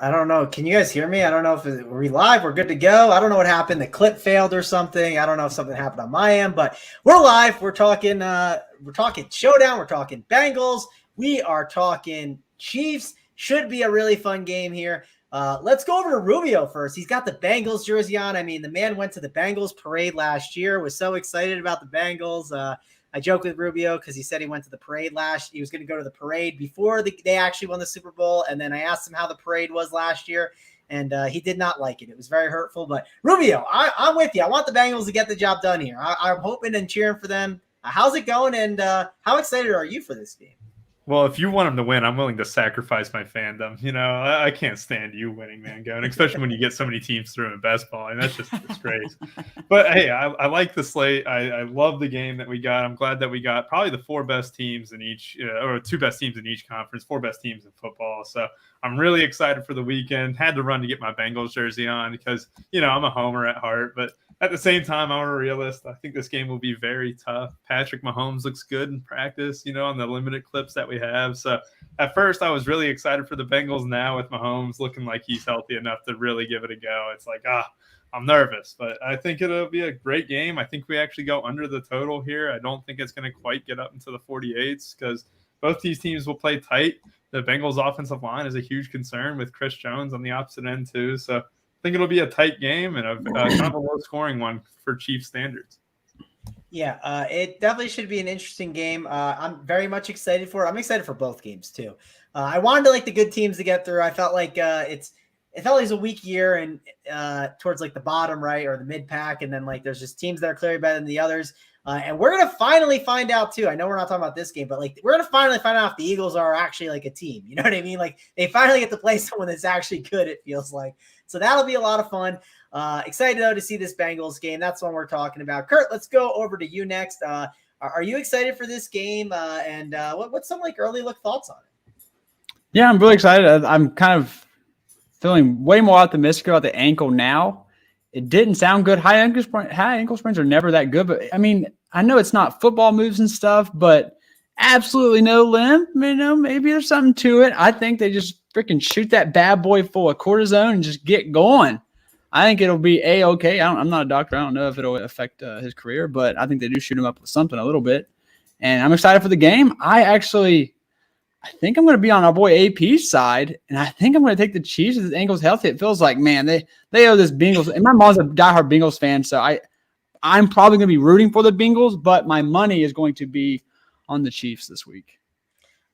I don't know. Can you guys hear me? I don't know if we're live. We're good to go. I don't know what happened. The clip failed or something. I don't know if something happened on my end, but we're live. We're talking Showdown. We're talking Bengals. We are talking Chiefs. Should be a really fun game here. Let's go over to Rubio first. He's got the Bengals jersey on. I mean, the man went to the Bengals parade last year, was so excited about the Bengals. I joke with Rubio because he said he went to the parade he was going to go to the parade before they actually won the Super Bowl. And then I asked him how the parade was last year, and he did not like it. It was very hurtful. But Rubio, I'm with you. I want the Bengals to get the job done here. I'm hoping and cheering for them. How's it going? And how excited are you for this game? Well, if you want them to win, I'm willing to sacrifice my fandom. You know, I can't stand you winning, Mangone, especially when you get so many teams through in best ball. And that's just a disgrace. But, hey, I like the slate. I love the game that we got. I'm glad that we got probably the four best teams in each or two best teams in each conference, four best teams in football. So I'm really excited for the weekend. Had to run to get my Bengals jersey on because, you know, I'm a homer at heart. But at the same time, I'm a realist. I think this game will be very tough. Patrick Mahomes looks good in practice, you know, on the limited clips that we have. So at first, I was really excited for the Bengals. Now with Mahomes looking like he's healthy enough to really give it a go, it's like, I'm nervous. But I think it'll be a great game. I think we actually go under the total here. I don't think it's going to quite get up into the 48s because both these teams will play tight. The Bengals' offensive line is a huge concern with Chris Jones on the opposite end too. So I think it'll be a tight game and a kind of a low-scoring one for Chiefs standards. Yeah, it definitely should be an interesting game. I'm very much excited for it. I'm excited for both games too. I wanted the good teams to get through. I felt like it felt like it was a weak year and towards the bottom right or the mid pack, and then there's just teams that are clearly better than the others. And we're gonna finally find out too. I know we're not talking about this game, but we're gonna finally find out if the Eagles are actually a team. You know what I mean? They finally get to play someone that's actually good. It feels like. So that'll be a lot of fun. Excited though to see this Bengals game. That's what we're talking about. Kurt, let's go over to you next. Are you excited for this game? And what's some early look thoughts on it? Yeah, I'm really excited. I'm kind of feeling way more optimistic about the ankle now. It didn't sound good. High ankle sprains are never that good. But, I mean, I know it's not football moves and stuff, but absolutely no limp. You know, maybe there's something to it. I think they just freaking shoot that bad boy full of cortisone and just get going. I think it'll be A-okay. I'm not a doctor. I don't know if it'll affect his career, but I think they do shoot him up with something a little bit. And I'm excited for the game. I think I'm going to be on our boy AP's side, and I think I'm going to take the Chiefs if the ankle's healthy. It feels like, man, they owe this Bengals. And my mom's a diehard Bengals fan, so I'm probably going to be rooting for the Bengals, but my money is going to be on the Chiefs this week.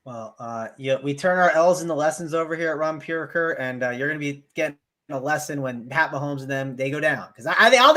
Well, we turn our L's into lessons over here at Ron Puriker, and you're going to be getting a lesson when Pat Mahomes and them they go down because I don't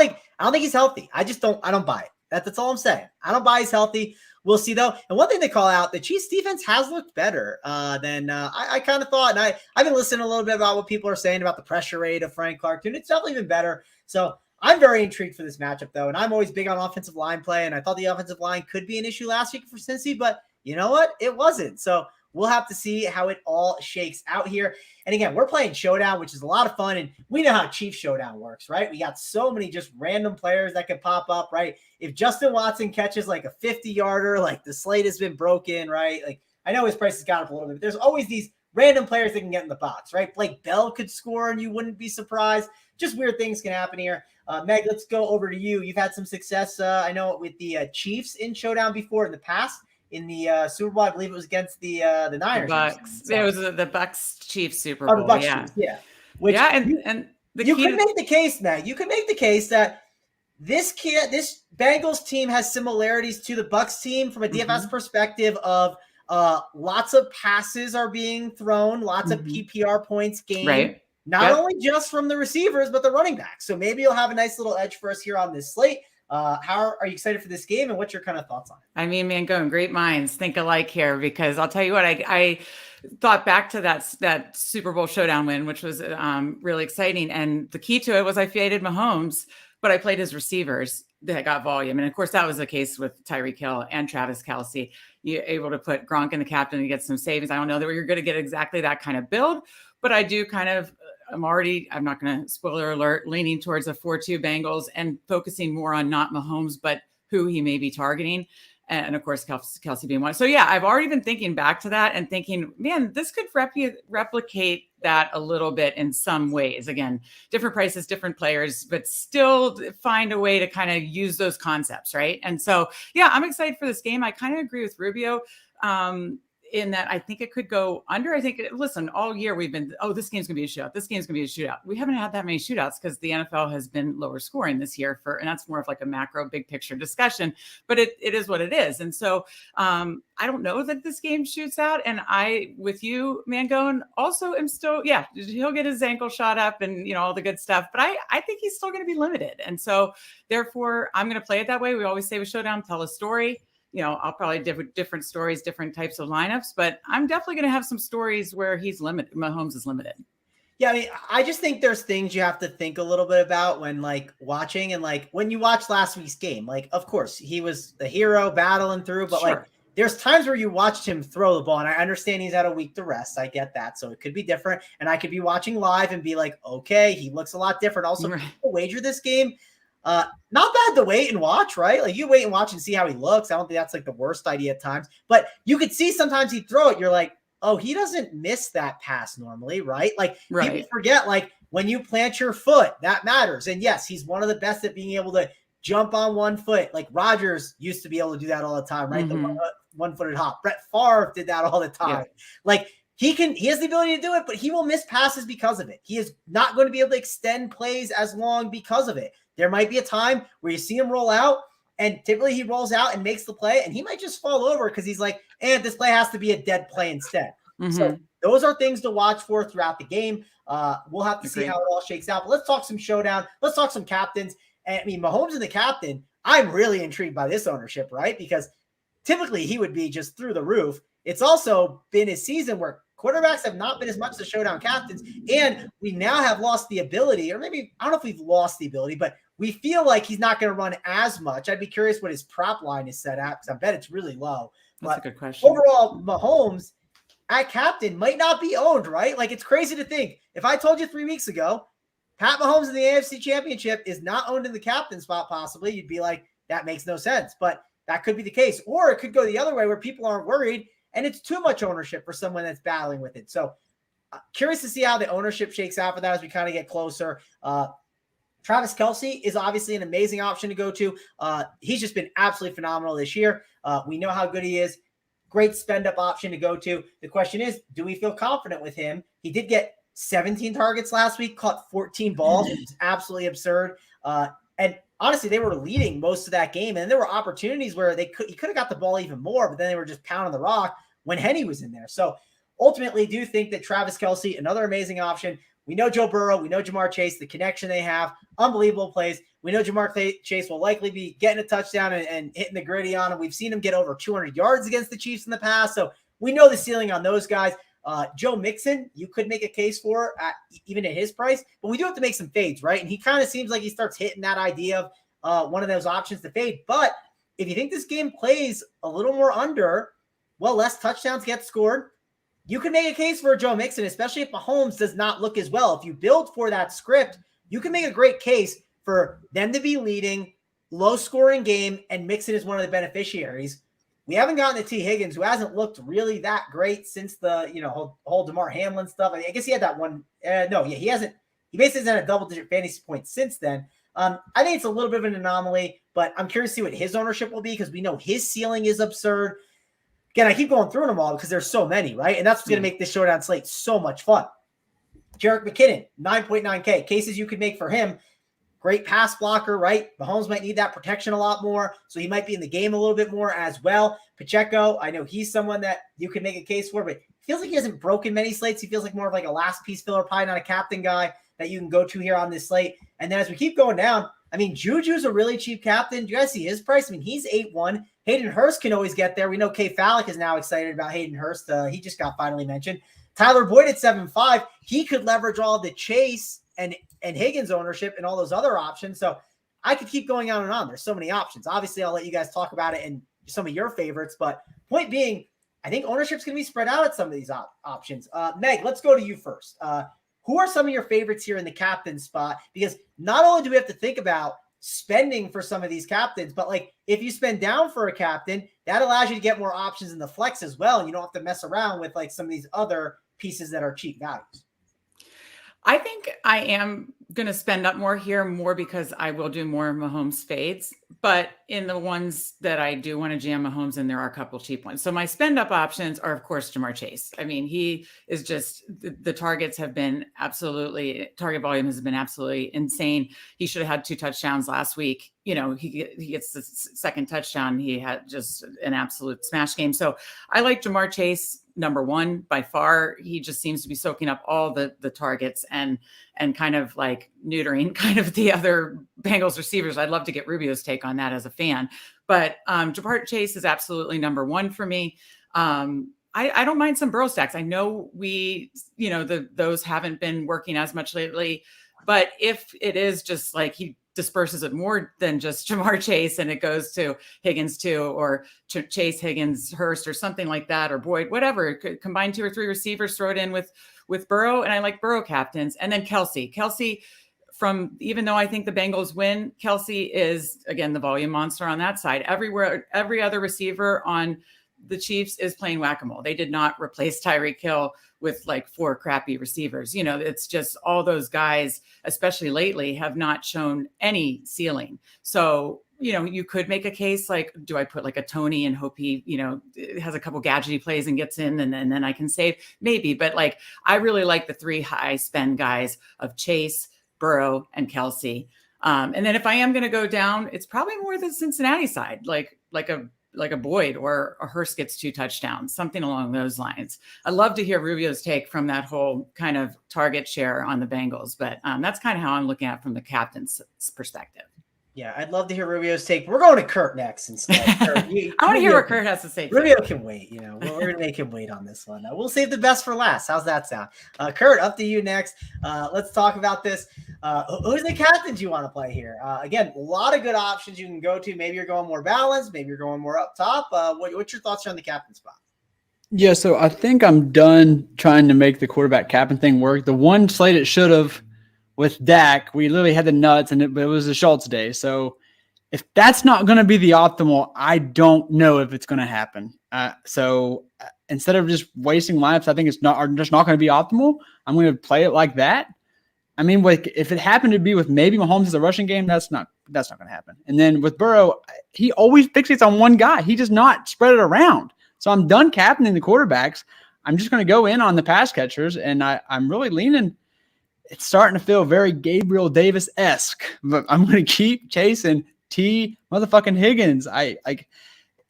think he's healthy. I don't buy it. That's all I'm saying. I don't buy he's healthy. We'll see though. And one thing they call out, the Chiefs defense has looked better than I kind of thought. And I've been listening a little bit about what people are saying about the pressure rate of Frank Clark too. And it's definitely been better. So I'm very intrigued for this matchup though. And I'm always big on offensive line play. And I thought the offensive line could be an issue last week for Cincy, but you know what? It wasn't. So we'll have to see how it all shakes out here. And again, we're playing Showdown, which is a lot of fun. And we know how Chiefs Showdown works, right? We got so many just random players that could pop up, right? If Justin Watson catches a 50-yarder, the slate has been broken, right? I know his price has gone up a little bit, but there's always these random players that can get in the box, right? Blake Bell could score and you wouldn't be surprised. Just weird things can happen here. Meg, let's go over to you. You've had some success, I know, with the Chiefs in Showdown before in the past. In the Super Bowl, I believe it was against the Niners. The Bucks. It was the Bucks Chiefs Super Bowl. The Bucks Chiefs, yeah. Which and you could make the case, Matt. You could make the case that this Bengals team has similarities to the Bucks team from a DFS perspective of lots of passes are being thrown, lots of PPR points gained. Right. Not only just from the receivers, but the running backs. So maybe you'll have a nice little edge for us here on this slate. How are you excited for this game, and what's your kind of thoughts on it? I mean, Mangone, great minds think alike here, because I'll tell you what, I thought back to that Super Bowl Showdown win, which was really exciting. And the key to it was I faded Mahomes, but I played his receivers that got volume. And of course, that was the case with Tyreek Hill and Travis Kelce. You're able to put Gronk in the captain and get some savings. I don't know that you're going to get exactly that kind of build, but I do kind of I'm not going to spoiler alert, leaning towards a 4-2 Bengals and focusing more on not Mahomes, but who he may be targeting. And of course, Kelce being one. So yeah, I've already been thinking back to that and thinking, man, this could replicate that a little bit in some ways. Again, different prices, different players, but still find a way to kind of use those concepts, right? And so, yeah, I'm excited for this game. I kind of agree with Rubio in that I think it could go under. I think, listen, all year we've been, oh, this game's going to be a shootout. This game's going to be a shootout. We haven't had that many shootouts because the NFL has been lower scoring this year and that's more of like a macro big picture discussion, but it is what it is. And so I don't know that this game shoots out. And I, with you, Mangone, also am still, yeah, he'll get his ankle shot up and, all the good stuff, but I think he's still going to be limited. And so therefore I'm going to play it that way. We always say with Showdown, tell a story. I'll probably different stories, different types of lineups, but I'm definitely going to have some stories where he's limited. Mahomes is limited. Yeah, I mean, I just think there's things you have to think a little bit about when watching, and when you watch last week's game, of course he was the hero battling through, but Sure. There's times where you watched him throw the ball, and I understand he's had a week to rest. I get that. So it could be different. And I could be watching live and be like, okay, he looks a lot different. Also, Right. people wager this game. Not bad to wait and watch, right? You wait and watch and see how he looks. I don't think that's the worst idea at times, but you could see sometimes he'd throw it. You're like, oh, he doesn't miss that pass normally, right? Right. People forget, when you plant your foot, that matters. And yes, he's one of the best at being able to jump on one foot. Rodgers used to be able to do that all the time, right? Mm-hmm. The one-footed hop. Brett Favre did that all the time. Yeah. He has the ability to do it, but he will miss passes because of it. He is not going to be able to extend plays as long because of it. There might be a time where you see him roll out, and typically he rolls out and makes the play, and he might just fall over because he's like, and this play has to be a dead play instead. Mm-hmm. So those are things to watch for throughout the game. We'll have to see how it all shakes out. But let's talk some showdown. Let's talk some captains. And I mean, Mahomes and the captain, I'm really intrigued by this ownership, right? Because typically he would be just through the roof. It's also been a season where quarterbacks have not been as much the showdown captains, and we now have lost the ability, or maybe, I don't know if we've lost the ability, but we feel like he's not going to run as much. I'd be curious what his prop line is set at, because I bet it's really low. That's a good question. Overall, Mahomes at captain might not be owned, right? It's crazy to think. If I told you 3 weeks ago, Pat Mahomes in the AFC Championship is not owned in the captain spot, possibly, you'd be like, that makes no sense. But that could be the case. Or it could go the other way where people aren't worried, and it's too much ownership for someone that's battling with it. So curious to see how the ownership shakes out for that as we kind of get closer. Travis Kelce is obviously an amazing option to go to. He's just been absolutely phenomenal this year. We know how good he is. Great spend-up option to go to. The question is, do we feel confident with him? He did get 17 targets last week, caught 14 balls, which is absolutely absurd. And honestly, they were leading most of that game. And there were opportunities where he could have got the ball even more, but then they were just pounding the rock when Henny was in there. So ultimately, do think that Travis Kelce, another amazing option. We know Joe Burrow. We know Jamar Chase, the connection they have. Unbelievable plays. We know Jamar Chase will likely be getting a touchdown and hitting the gritty on him. We've seen him get over 200 yards against the Chiefs in the past. So we know the ceiling on those guys. Joe Mixon, you could make a case for even at his price, but we do have to make some fades, right? And he kind of seems like he starts hitting that idea of one of those options to fade. But if you think this game plays a little more under, well, less touchdowns get scored. You can make a case for Joe Mixon, especially if Mahomes does not look as well. If you build for that script, you can make a great case for them to be leading, low-scoring game, and Mixon is one of the beneficiaries. We haven't gotten to T. Higgins, who hasn't looked really that great since the whole DeMar Hamlin stuff. I guess he had that one. He hasn't. He basically hasn't had a double-digit fantasy point since then. I think it's a little bit of an anomaly, but I'm curious to see what his ownership will be because we know his ceiling is absurd. Again, I keep going through them all because there's so many, right? And that's what's going to make this showdown slate so much fun. Jerick McKinnon, 9.9K. Cases you could make for him. Great pass blocker, right? Mahomes might need that protection a lot more, so he might be in the game a little bit more as well. Pacheco, I know he's someone that you can make a case for, but it feels like he hasn't broken many slates. He feels like more of a last piece filler, probably not a captain guy that you can go to here on this slate. And then as we keep going down, I mean, Juju's a really cheap captain. Do you guys see his price? I mean, he's 8-1. Hayden Hurst can always get there. We know Kay Fallick is now excited about Hayden Hurst. He just got finally mentioned. Tyler Boyd at 7.5. He could leverage all the Chase and Higgins ownership and all those other options. So I could keep going on and on. There's so many options. Obviously, I'll let you guys talk about it and some of your favorites. But point being, I think ownership's going to be spread out at some of these options. Meg, let's go to you first. Who are some of your favorites here in the captain spot? Because not only do we have to think about spending for some of these captains, but if you spend down for a captain, that allows you to get more options in the flex as well. And you don't have to mess around with some of these other pieces that are cheap values. I think I am going to spend up more here, more because I will do more Mahomes fades. But in the ones that I do want to jam Mahomes in, there are a couple cheap ones. So my spend up options are, of course, Jamar Chase. I mean, he is just the targets have been target volume has been absolutely insane. He should have had 2 touchdowns last week. You know, he gets the second touchdown. He had just an absolute smash game. So I like Jamar Chase number 1 by far. He just seems to be soaking up all the targets and kind of like neutering kind of the other Bengals receivers. I'd love to get Rubio's take on that as a fan, but Jamar Chase is absolutely number 1 for me. I don't mind some Burrow stacks. I know those haven't been working as much lately, but if it is just like he disperses it more than just Jamar Chase and it goes to Higgins too, or Chase, Higgins, Hurst, or something like that, or Boyd, whatever, combine 2 or 3 receivers, throw it in with Burrow. And I like Burrow captains. And then Kelsey, even though I think the Bengals win, Kelsey is, again, the volume monster on that side. Every other receiver on the Chiefs is playing whack-a-mole. They did not replace Tyreek Hill with like 4 crappy receivers. You know, it's just all those guys, especially lately, have not shown any ceiling. So, you know, you could make a case like, do I put like a Tony and hope he, has a couple gadgety plays and gets in and then I can save? Maybe. But like, I really like the 3 high spend guys of Chase, Burrow, and Kelsey. And then if I am going to go down, it's probably more the Cincinnati side, like a Boyd or a Hurst gets 2 touchdowns, something along those lines. I'd love to hear Rubio's take from that whole kind of target share on the Bengals, but that's kind of how I'm looking at it from the captain's perspective. Yeah, I'd love to hear Rubio's take. We're going to Kurt next instead. Kurt, I want to hear what Kurt has to say. Rubio can wait. We're going to make him wait on this one. We'll save the best for last. How's that sound? Kurt, up to you next. Let's talk about this. Who's the captains you want to play here? Again, a lot of good options you can go to. Maybe you're going more balanced. Maybe you're going more up top. What's your thoughts on the captain spot? Yeah, so I think I'm done trying to make the quarterback captain thing work. The one slate it should have with Dak, we literally had the nuts, but it was a Schultz day. So if that's not going to be the optimal, I don't know if it's going to happen. So instead of just wasting lineups, I think just not going to be optimal. I'm going to play it like that. I mean, if it happened to be with maybe Mahomes as a rushing game, that's not going to happen. And then with Burrow, he always fixates on one guy. He does not spread it around. So I'm done captaining the quarterbacks. I'm just going to go in on the pass catchers, and I'm really leaning. It's starting to feel very Gabriel Davis-esque, but I'm going to keep chasing motherfucking Higgins.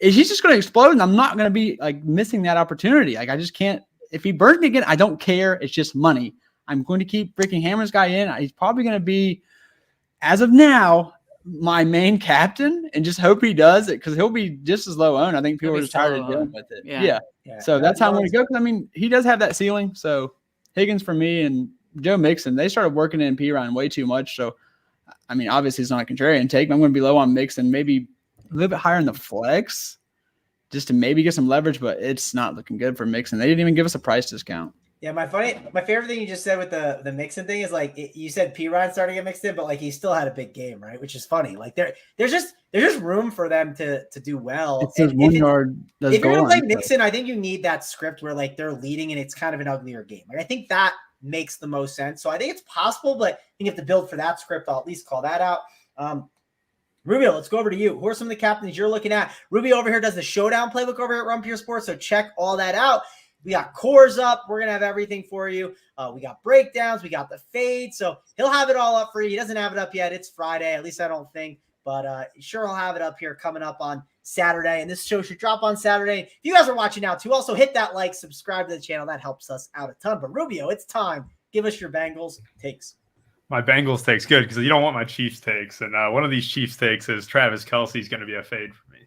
He's just going to explode, and I'm not going to be like missing that opportunity. Like, I just can't. If he burns me again, I don't care. It's just money. I'm going to keep freaking hammering this guy in. He's probably going to be, as of now, my main captain, and just hope he does it because he'll be just as low owned. I think people are just tired of dealing with it. Yeah. So that's how I'm going to go. Because I mean, he does have that ceiling. So Higgins for me and Joe Mixon, they started working in P-Ryan way too much. So, I mean, obviously it's not a contrarian take. I'm going to be low on Mixon, maybe a little bit higher in the flex just to maybe get some leverage, but it's not looking good for Mixon. They didn't even give us a price discount. Yeah, my favorite thing you just said with the Mixon thing is like you said P-Ryan started to get mixed in, but like he still had a big game, right? Which is funny. Like there's just room for them to do well. It says 1 yard. If you're gonna play Mixon, I think you need that script where like they're leading and it's kind of an uglier game. Like I think that makes the most sense. So I think it's possible, but I think you have to build for that script. I'll at least call that out. Rubio, let's go over to you. Who are some of the captains you're looking at? Rubio over here does the showdown playbook over here at Run Pure Sports, so check all that out. We got cores up. We're going to have everything for you. We got breakdowns. We got the fade. So he'll have it all up for you. He doesn't have it up yet. It's Friday. At least I don't think. But sure, I'll have it up here coming up on Saturday. And this show should drop on Saturday. If you guys are watching now, too, also hit that like, subscribe to the channel. That helps us out a ton. But Rubio, it's time. Give us your Bengals takes. My Bengals takes good because you don't want my Chiefs takes. And one of these Chiefs takes is Travis Kelce's going to be a fade for me.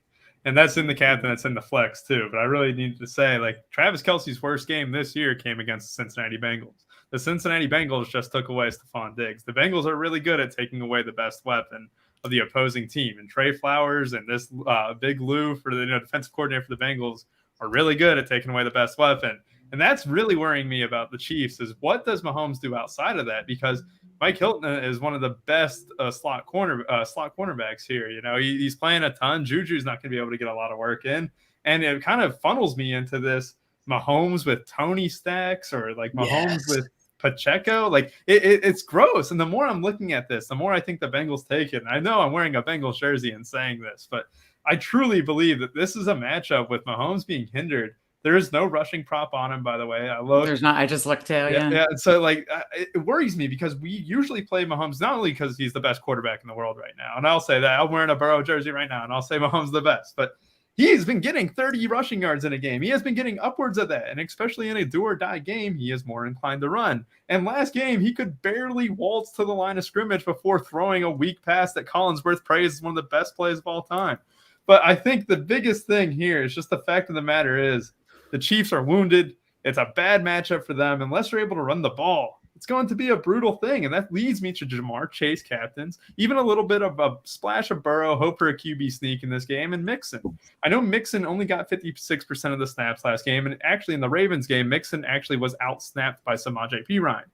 And that's in the captain, that's in the flex too. But I really need to say, like, Travis Kelce's worst game this year came against the Cincinnati Bengals. The Cincinnati Bengals just took away Stephon Diggs. The Bengals are really good at taking away the best weapon of the opposing team. And Trey Flowers and this Big Lou for the defensive coordinator for the Bengals are really good at taking away the best weapon. And that's really worrying me about the Chiefs is what does Mahomes do outside of that? Because Mike Hilton is one of the best slot cornerbacks here. You know, he's playing a ton. Juju's not going to be able to get a lot of work in. And it kind of funnels me into this Mahomes with Tony stacks or like Mahomes with Pacheco, like it's gross. And the more I'm looking at this, the more I think the Bengals take it. And I know I'm wearing a Bengals jersey and saying this, but I truly believe that this is a matchup with Mahomes being hindered. There is no rushing prop on him, by the way. There's not. I just looked too. Yeah. So like, it worries me because we usually play Mahomes not only because he's the best quarterback in the world right now, and I'll say that. I'm wearing a Burrow jersey right now, and I'll say Mahomes the best, but he's been getting 30 rushing yards in a game. He has been getting upwards of that, and especially in a do or die game, he is more inclined to run. And last game, he could barely waltz to the line of scrimmage before throwing a weak pass that Collinsworth praised as one of the best plays of all time. But I think the biggest thing here is just the fact of the matter is the Chiefs are wounded. It's a bad matchup for them. Unless they're able to run the ball, it's going to be a brutal thing. And that leads me to Jamar Chase captains, even a little bit of a splash of Burrow, hope for a QB sneak in this game, and Mixon. I know Mixon only got 56% of the snaps last game. And actually in the Ravens game, Mixon actually was out-snapped by Samaje Perine.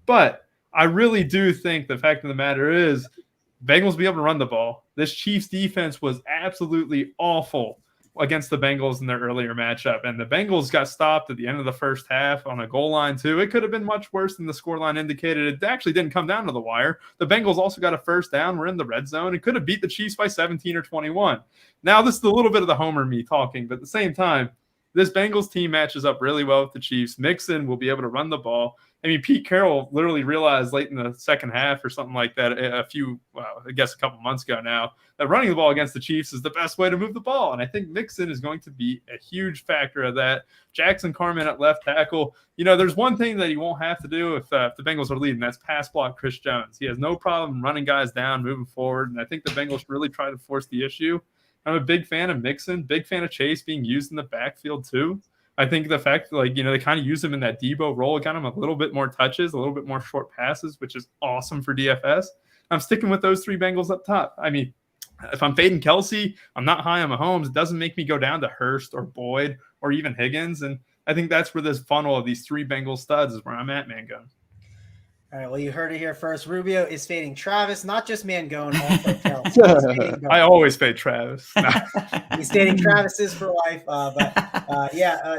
But I really do think the fact of the matter is Bengals will be able to run the ball. This Chiefs defense was absolutely awful against the Bengals in their earlier matchup. And the Bengals got stopped at the end of the first half on a goal line too. It could have been much worse than the scoreline indicated. It actually didn't come down to the wire. The Bengals also got a first down. We're in the red zone. It could have beat the Chiefs by 17 or 21. Now this is a little bit of the homer me talking, but at the same time, this Bengals team matches up really well with the Chiefs. Mixon will be able to run the ball. I mean, Pete Carroll literally realized late in the second half or something like that a couple months ago now, that running the ball against the Chiefs is the best way to move the ball. And I think Mixon is going to be a huge factor of that. Jackson Carman at left tackle. You know, there's one thing that he won't have to do if the Bengals are leading. That's pass block Chris Jones. He has no problem running guys down, moving forward. And I think the Bengals really try to force the issue. I'm a big fan of Mixon, big fan of Chase being used in the backfield too. I think the fact that, they kind of use him in that Debo role, got him a little bit more touches, a little bit more short passes, which is awesome for DFS. I'm sticking with those three Bengals up top. I mean, if I'm fading Kelsey, I'm not high on Mahomes. It doesn't make me go down to Hurst or Boyd or even Higgins. And I think that's where this funnel of these three Bengals studs is where I'm at, Mangone. All right, well, you heard it here first. Rubio is fading Travis, not just Mangone, also Kelsey. I always fade Travis. No. He's fading Travis's for life.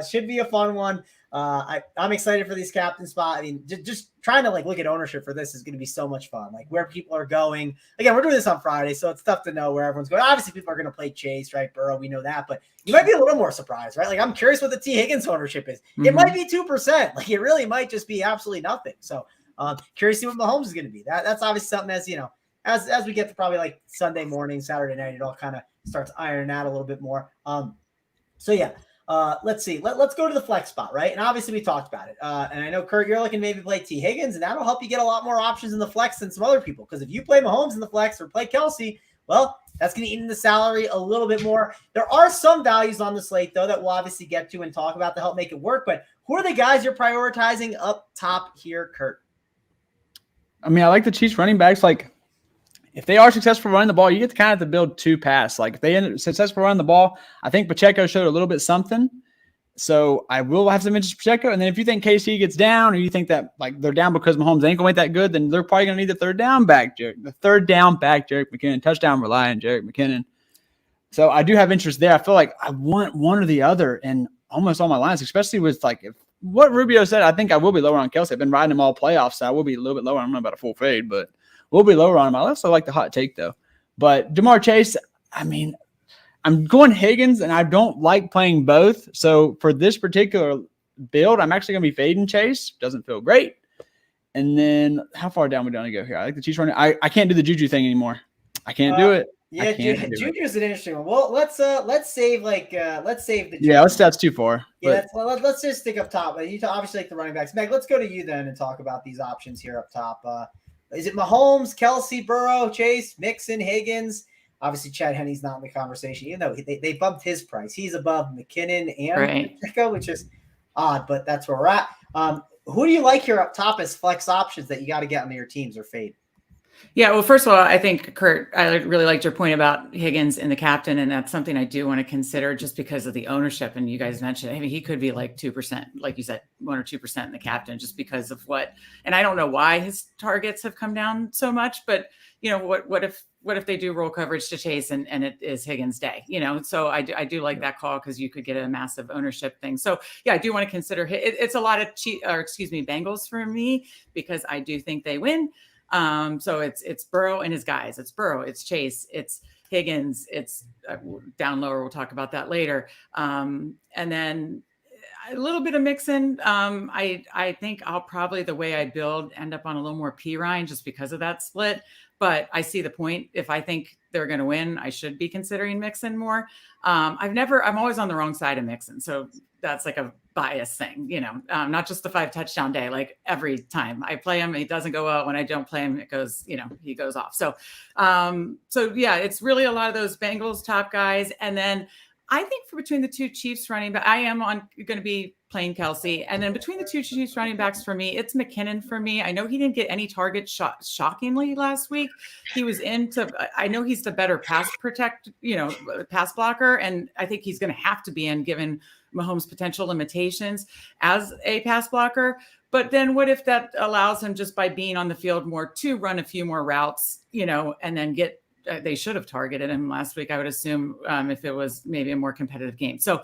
Should be a fun one. I'm excited for these captain spot. I mean, just trying to look at ownership for this is going to be so much fun. Where people are going. Again, we're doing this on Friday, so it's tough to know where everyone's going. Obviously, people are going to play Chase, right? Burrow, we know that, but you might be a little more surprised, right? I'm curious what the T. Higgins ownership is. Mm-hmm. It might be 2%. It really might just be absolutely nothing. So curious to see what Mahomes is going to be. That's obviously something as we get to probably Sunday morning, Saturday night, it all kind of starts ironing out a little bit more. Let's see. Let's go to the flex spot, right? And obviously we talked about it. And I know, Kurt, you're looking to maybe play T. Higgins, and that'll help you get a lot more options in the flex than some other people. Because if you play Mahomes in the flex or play Kelsey, well, that's going to eat into the salary a little bit more. There are some values on the slate, though, that we'll obviously get to and talk about to help make it work. But who are the guys you're prioritizing up top here, Kurt? I mean, I like the Chiefs running backs. If they are successful running the ball, you get to kind of have to build two pass. If they end up successful running the ball, I think Pacheco showed a little bit something. So I will have some interest in Pacheco. And then if you think KC gets down, or you think that they're down because Mahomes ain't going to be that good, then they're probably going to need the third down back, Jerick McKinnon. Touchdown relying Jerick McKinnon. So I do have interest there. I feel like I want one or the other in almost all my lines, especially with if what Rubio said. I think I will be lower on Kelsey. I've been riding him all playoffs, so I will be a little bit lower. I'm not about a full fade, but we'll be lower on him. I also like the hot take, though. But Jamar Chase, I mean, I'm going Higgins, and I don't like playing both. So for this particular build, I'm actually going to be fading Chase. Doesn't feel great. And then how far down we going to go here? I like the Chiefs running. I can't do the Juju thing anymore. I can't do it. Yeah, Juju's an interesting one. Well, let's save the. Yeah, that's too far. Yeah, let's just stick up top. You obviously like the running backs. Meg, let's go to you then and talk about these options here up top. Is it Mahomes, Kelsey, Burrow, Chase, Mixon, Higgins? Obviously, Chad Henne's not in the conversation, even though they bumped his price. He's above McKinnon and Pacheco, which is odd, but that's where we're at. Who do you like here up top as flex options that you got to get on your teams or fade? Yeah, well, first of all, I think, Kurt, I really liked your point about Higgins and the captain, and that's something I do want to consider just because of the ownership. And you guys mentioned, I mean, he could be 2%, like you said, 1 or 2% in the captain just because of and I don't know why his targets have come down so much, but what what if they do roll coverage to Chase and it is Higgins' day? So I do like that call because you could get a massive ownership thing. So yeah, I do want to consider it's a lot of Bengals for me because I do think they win. So it's Burrow and his guys. It's Burrow, it's Chase, it's Higgins, it's down lower. We'll talk about that later. And then a little bit of Mixon. I think I'll probably, the way I build, end up on a little more Pirine just because of that split. But I see the point. If I think they're going to win, I should be considering Mixon more. I'm always on the wrong side of Mixon. So that's like a bias thing, not just the 5 touchdown day. Like every time I play him, it doesn't go out. When I don't play him, it goes, he goes off. So yeah, it's really a lot of those Bengals top guys. And then I think between the two Chiefs running back, I am going to be playing Kelsey. And then between the two Chiefs running backs for me, it's McKinnon for me. I know he didn't get any targets shockingly last week. He was I know he's the better pass blocker. And I think he's going to have to be in given Mahomes' potential limitations as a pass blocker. But then what if that allows him just by being on the field more to run a few more routes, and then they should have targeted him last week, I would assume, if it was maybe a more competitive game. So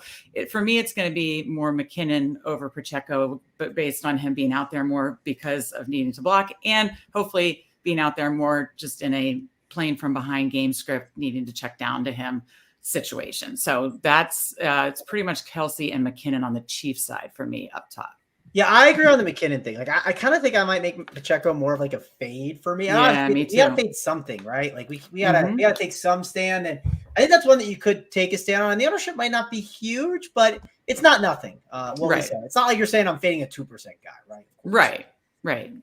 for me, it's going to be more McKinnon over Pacheco, but based on him being out there more because of needing to block and hopefully being out there more just in a playing from behind game script, needing to check down to him situation. So that's it's pretty much Kelsey and McKinnon on the Chiefs side for me up top. Yeah, I agree on the McKinnon thing. Like, I kind of think I might make Pacheco more of like a fade for me. Yeah, me too. We gotta fade something, right? Like we gotta take some stand, and I think that's one that you could take a stand on. And the ownership might not be huge, but it's not nothing. Right. It's not like you're saying I'm fading a 2% guy, right? Right.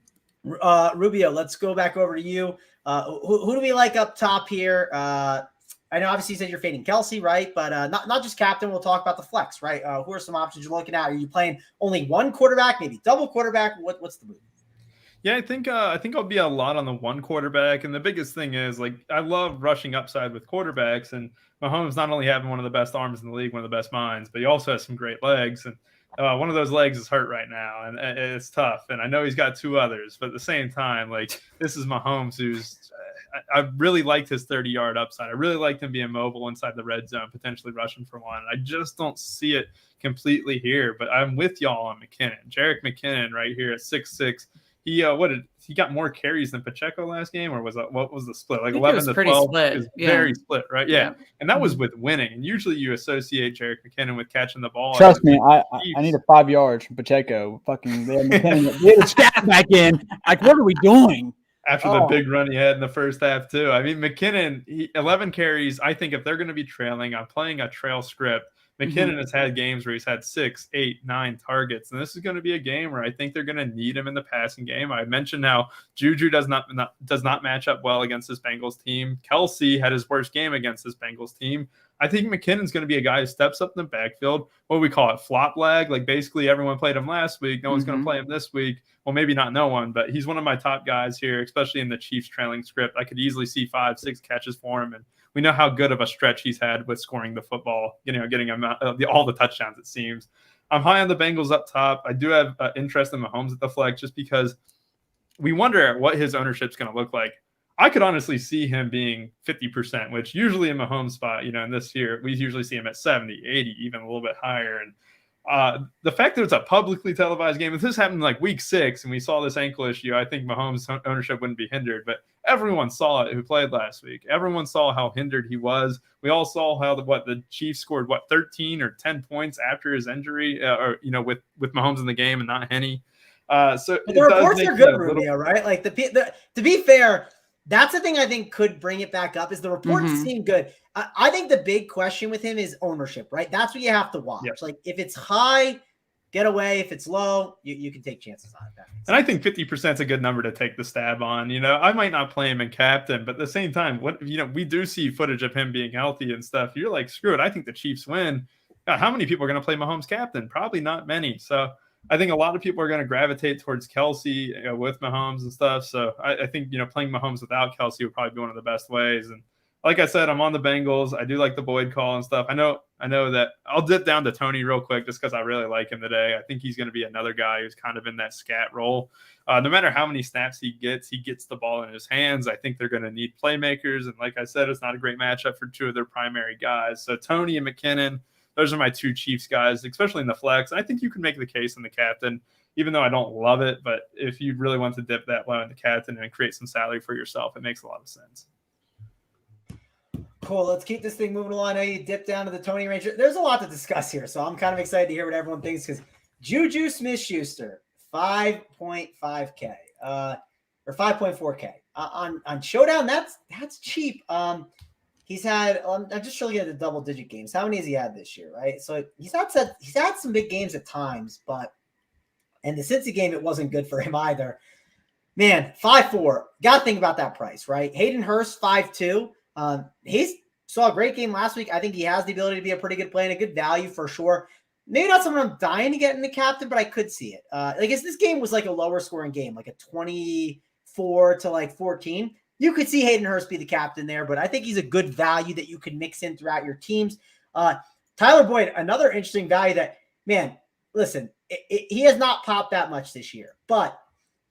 Rubio, let's go back over to you. Who do we like up top here? I know obviously you said you're fading Kelsey, right? But not just captain. We'll talk about the flex, right? Who are some options you're looking at? Are you playing only one quarterback, maybe double quarterback? What's the move? Yeah, I think I'll be a lot on the one quarterback, and the biggest thing is like I love rushing upside with quarterbacks, and Mahomes not only having one of the best arms in the league, one of the best minds, but he also has some great legs, and one of those legs is hurt right now, and it's tough. And I know he's got 2 others, but at the same time, like this is Mahomes, who's I really liked his 30-yard upside. I really liked him being mobile inside the red zone, potentially rushing for one. I just don't see it completely here, but I'm with y'all on McKinnon. Jerick McKinnon right here at 6'6". He got more carries than Pacheco last game, or what was the split? Like 11 to 12. Split. It was very split, right? Yeah. And that was with winning. And usually you associate Jerick McKinnon with catching the ball. Trust me, I need a 5 yards from Pacheco. Fucking they had McKinnon. They had a scat back in. Like, what are we doing? After the big run he had in the first half, too. I mean, McKinnon, 11 carries. I think if they're going to be trailing, I'm playing a trail script. McKinnon has had games where he's had 6, 8, 9 targets. And this is going to be a game where I think they're going to need him in the passing game. I mentioned how Juju does not match up well against this Bengals team. Kelsey had his worst game against this Bengals team. I think McKinnon's going to be a guy who steps up in the backfield. What do we call it? Flop lag. Like basically everyone played him last week. No one's going to play him this week. Well, maybe not no one, but he's one of my top guys here, especially in the Chiefs trailing script. I could easily see 5, 6 catches for him. And we know how good of a stretch he's had with scoring the football, getting him all the touchdowns, it seems. I'm high on the Bengals up top. I do have interest in Mahomes at the flex just because we wonder what his ownership's going to look like. I could honestly see him being 50%, which usually in Mahomes spot, in this year, we usually see him at 70, 80, even a little bit higher. And the fact that it's a publicly televised game, if this happened like week 6 and we saw this ankle issue, I think Mahomes' ownership wouldn't be hindered. But everyone saw it who played last week. Everyone saw how hindered he was. We all saw how the Chiefs scored 13 or 10 points after his injury, with Mahomes in the game and not Henny. So the reports are good, Rubio, right? Like to be fair, that's the thing I think could bring it back up is the reports seem good. I think the big question with him is ownership, right? That's what you have to watch. Yep. Like if it's high, get away. If it's low, you can take chances on it. And I think 50% is a good number to take the stab on. I might not play him in captain, but at the same time, we do see footage of him being healthy and stuff. You're like, screw it. I think the Chiefs win. God, how many people are going to play Mahomes captain? Probably not many. So I think a lot of people are going to gravitate towards Kelsey with Mahomes and stuff. So I think, playing Mahomes without Kelsey would probably be one of the best ways. And like I said, I'm on the Bengals. I do like the Boyd call and stuff. I know that I'll dip down to Tony real quick just because I really like him today. I think he's going to be another guy who's kind of in that scat role. No matter how many snaps he gets the ball in his hands. I think they're going to need playmakers. And like I said, it's not a great matchup for two of their primary guys. So Tony and McKinnon, those are my two Chiefs guys, especially in the flex. And I think you can make the case in the captain, even though I don't love it. But if you really want to dip that low in the captain and create some salary for yourself, it makes a lot of sense. Cool. Let's keep this thing moving along. I know you dipped down to the Tony range. There's a lot to discuss here, so I'm kind of excited to hear what everyone thinks because Juju Smith-Schuster, 5.5K, or 5.4K on Showdown. That's cheap. He's had. I'm just looking at the double-digit games. How many has he had this year? Right. So he's had some big games at times, but and the Cincy game it wasn't good for him either. Man, 5.4. Got to think about that price, right? Hayden Hurst, 5.2. He's saw a great game last week. I think he has the ability to be a pretty good play and a good value for sure. Maybe not someone I'm dying to get in the captain, but I could see it. Like if this game was like a lower scoring game, like a 24 to like 14, you could see Hayden Hurst be the captain there, but I think he's a good value that you can mix in throughout your teams. Tyler Boyd, another interesting value that, man, listen, he has not popped that much this year, but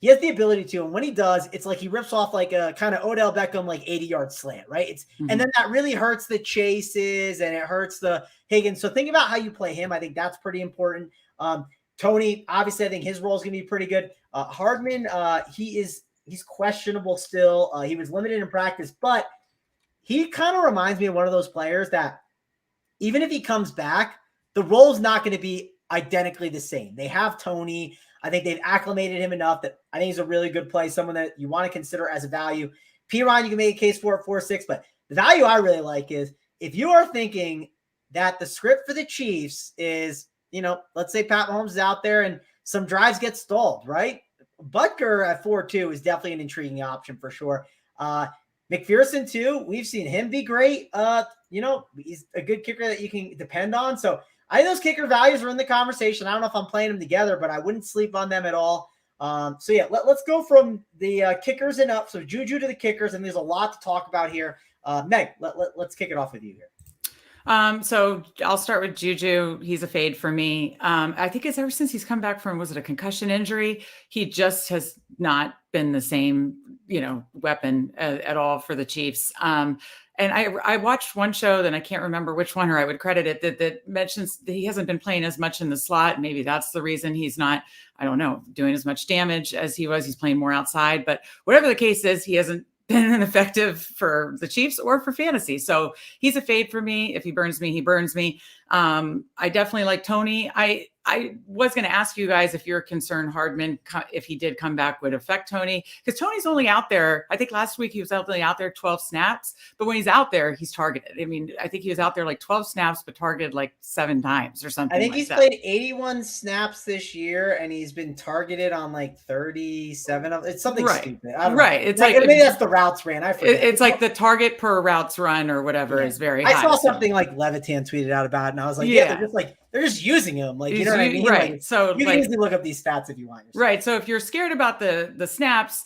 he has the ability to, and when he does, it's like he rips off like a kind of Odell Beckham, like 80-yard slant, right? And then that really hurts the chases and it hurts the Higgins. So think about how you play him. I think that's pretty important. Tony, obviously, I think his role is going to be pretty good. Hardman, he's questionable still. He was limited in practice, but he kind of reminds me of one of those players that even if he comes back, the role's not going to be identically the same. They have Tony. I think they've acclimated him enough that I think he's a really good play, someone that you want to consider as a value. Piron, you can make a case for at 4.6, but the value I really like is if you are thinking that the script for the Chiefs is, let's say Pat Mahomes is out there and some drives get stalled, right? Butker at 4.2 is definitely an intriguing option for sure. McPherson too, we've seen him be great. He's a good kicker that you can depend on. So I think those kicker values are in the conversation. I don't know if I'm playing them together, but I wouldn't sleep on them at all. So yeah, let's go from the kickers and up. So Juju to the kickers, and there's a lot to talk about here. Meg, let's kick it off with you here. So I'll start with Juju. He's a fade for me. I think it's ever since he's come back from, was it a concussion injury? He just has not been the same, weapon at all for the Chiefs. And I watched one show, then I can't remember which one, or I would credit it, that mentions that he hasn't been playing as much in the slot. Maybe that's the reason he's not, I don't know, doing as much damage as he was. He's playing more outside. But whatever the case is, he hasn't been effective for the Chiefs or for fantasy. So he's a fade for me. If he burns me, he burns me. I definitely like Tony. I was going to ask you guys if you're concerned Hardman, if he did come back, would affect Tony, because Tony's only out there. I think last week he was only out there 12 snaps, but when he's out there, he's targeted. I mean, I think he was out there like 12 snaps, but targeted like 7 times or something. I think like he's that. played 81 snaps this year, and he's been targeted on like 37 of it's something stupid. I don't know. It's like maybe that's the routes ran. I forget. It's like the target per routes run or whatever is very high. I saw something like Levitan tweeted out about it, and I was like, they're just using him. Like, you know what I mean? Right. Like, so you can easily look up these stats if you want. Right. So if you're scared about the snaps,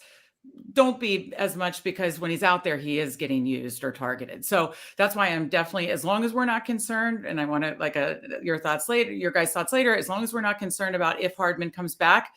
don't be as much, because when he's out there, he is getting used or targeted. So that's why I'm definitely, as long as we're not concerned, and I want to your guys' thoughts later, as long as we're not concerned about if Hardman comes back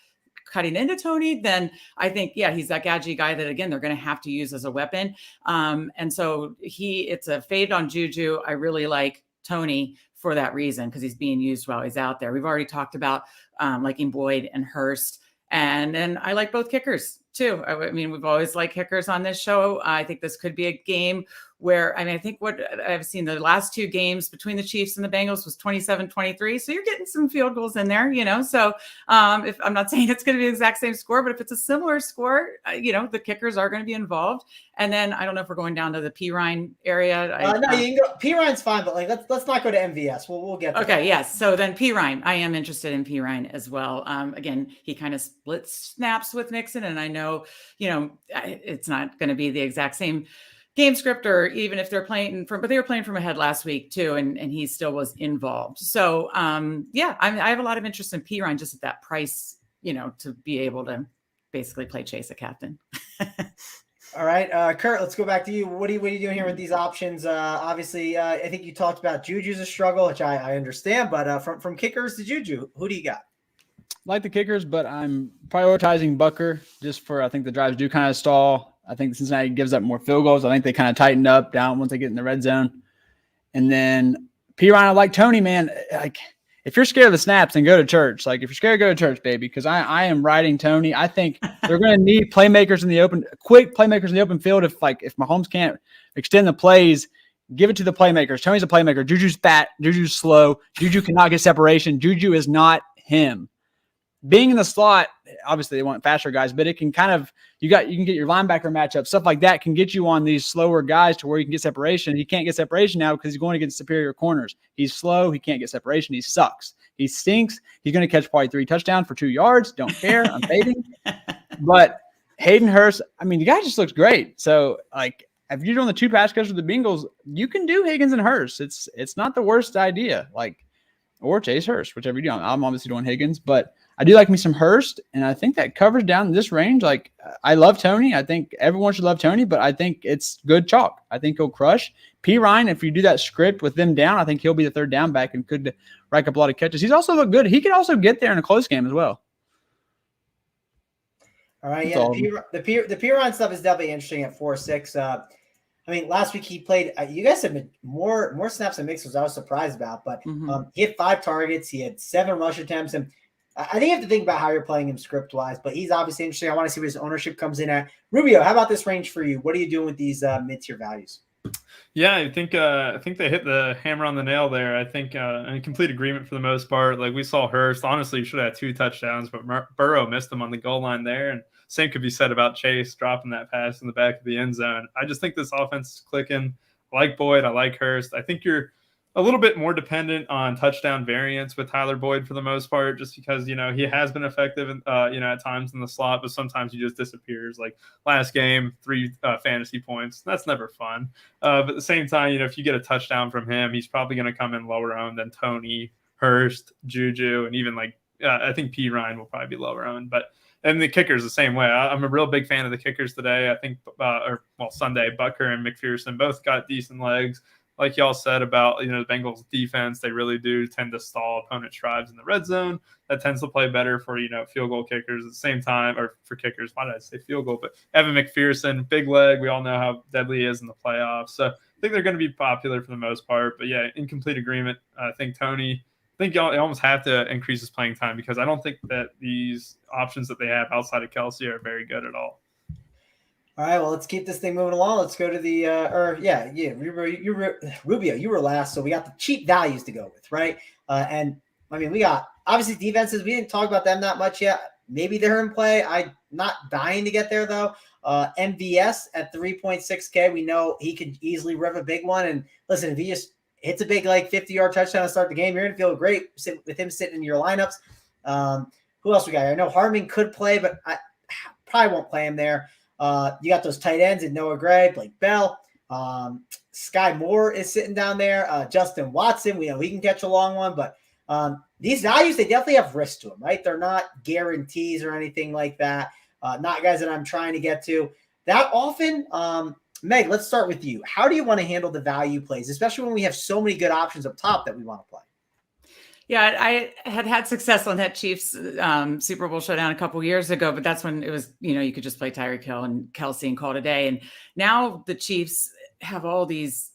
cutting into Tony, then I think, he's that gadget guy that, again, they're going to have to use as a weapon. And so it's a fade on Juju. I really like Tony for that reason, because he's being used while he's out there. We've already talked about liking Boyd and Hurst. And then I like both kickers too. I mean, we've always liked kickers on this show. I think this could be a game where, I think what I've seen the last 2 games between the Chiefs and the Bengals was 27-23. So you're getting some field goals in there, So if I'm not saying it's going to be the exact same score, but if it's a similar score, the kickers are going to be involved. And then I don't know if we're going down to the Pirine area. No, you can go. Pirine's fine, but let's not go to MVS. We'll get there. Okay, yes. So then Pirine, I am interested in Pirine as well. Again, he kind of splits snaps with Nixon, and I know, it's not going to be the exact same game script, or even if they're playing but they were playing from ahead last week too, and he still was involved. So I have a lot of interest in Pirine just at that price, to be able to basically play chase a captain. All right, Kurt, let's go back to you. What are you doing here with these options? Obviously, I think you talked about Juju's a struggle, which I understand, but from kickers to Juju, who do you got? Like the kickers, but I'm prioritizing Bucker just for, I think the drives do kind of stall. I think Cincinnati gives up more field goals. I think they kind of tighten up down once they get in the red zone. And then P. Ryan, I like Tony, man. Like, if you're scared of the snaps, then go to church. Like, if you're scared, go to church, baby, because I am riding Tony. I think they're going to need playmakers in the open, quick playmakers in the open field. If Mahomes can't extend the plays, give it to the playmakers. Tony's a playmaker. Juju's fat. Juju's slow. Juju cannot get separation. Juju is not him. Being in the slot, obviously they want faster guys, but it can kind of, you can get your linebacker matchup, stuff like that can get you on these slower guys to where you can get separation. He can't get separation now because he's going against superior corners. He's slow. He can't get separation. He sucks. He stinks. He's going to catch probably 3 touchdowns for 2 yards. Don't care. I'm fading. But Hayden Hurst, I mean, the guy just looks great. So, like, if you're doing the 2 pass catchers with the Bengals, you can do Higgins and Hurst. It's not the worst idea. Like, or Chase Hurst, whichever you do. I'm obviously doing Higgins, but I do like me some Hurst, and I think that covers down this range. Like, I love Tony. I think everyone should love Tony, but I think it's good chalk. I think he'll crush. P. Ryan, if you do that script with them down, I think he'll be the 3rd down back and could rack up a lot of catches. He's also looked good. He could also get there in a close game as well. All right, yeah, the P. Ryan stuff is definitely interesting at 4-6. I mean, last week he played. You guys have been more snaps than mixers. I was surprised about, but he had 5 targets. He had 7 rush attempts, and I think you have to think about how you're playing him script wise. But he's obviously interesting. I want to see what his ownership comes in at. Rubio, how about this range for you? What are you doing with these mid tier values? Yeah, I think they hit the hammer on the nail there. I think in complete agreement for the most part. Like, we saw Hurst. Honestly, should have had 2 touchdowns, but Burrow missed them on the goal line there. And same could be said about Chase dropping that pass in the back of the end zone. I just think this offense is clicking. I like Boyd. I like Hurst. I think you're a little bit more dependent on touchdown variance with Tyler Boyd for the most part, just because, he has been effective, at times in the slot, but sometimes he just disappears. Like last game, 3 fantasy points. That's never fun. But at the same time, if you get a touchdown from him, he's probably going to come in lower owned than Tony, Hurst, Juju, and even I think P. Ryan will probably be lower owned. And the kickers the same way. I'm a real big fan of the kickers today. I think, Sunday, Bucker and McPherson both got decent legs. Like y'all said about, the Bengals defense, they really do tend to stall opponents' drives in the red zone. That tends to play better for, field goal kickers at the same time, or for kickers. Why did I say field goal? But Evan McPherson, big leg. We all know how deadly he is in the playoffs. So I think they're going to be popular for the most part. But yeah, in complete agreement. I think Tony, you almost have to increase his playing time, because I don't think that these options that they have outside of Kelsey are very good at all. All right, well, let's keep this thing moving along. Let's go to the Rubio, you were last, so we got the cheap values to go with, right? And I mean, we got obviously defenses. We didn't talk about them that much yet. Maybe they're in play. I'm not dying to get there though. MVS at 3.6K. We know he could easily rev a big one. And listen, if he just hits a big 50-yard touchdown to start the game, you're gonna feel great with him sitting in your lineups. Who else we got? I know Harmon could play, but I probably won't play him there. You got those tight ends in Noah Gray, Blake Bell. Sky Moore is sitting down there. Justin Watson, we know he can catch a long one, but these values, they definitely have risk to them, right? They're not guarantees or anything like that. Not guys that I'm trying to get to that often. Meg, let's start with you. How do you want to handle the value plays, especially when we have so many good options up top that we want to play? Yeah, I had success on that Chiefs Super Bowl showdown a couple years ago, but that's when it was, you could just play Tyreek Hill and Kelsey and call it a day. And now the Chiefs have all these,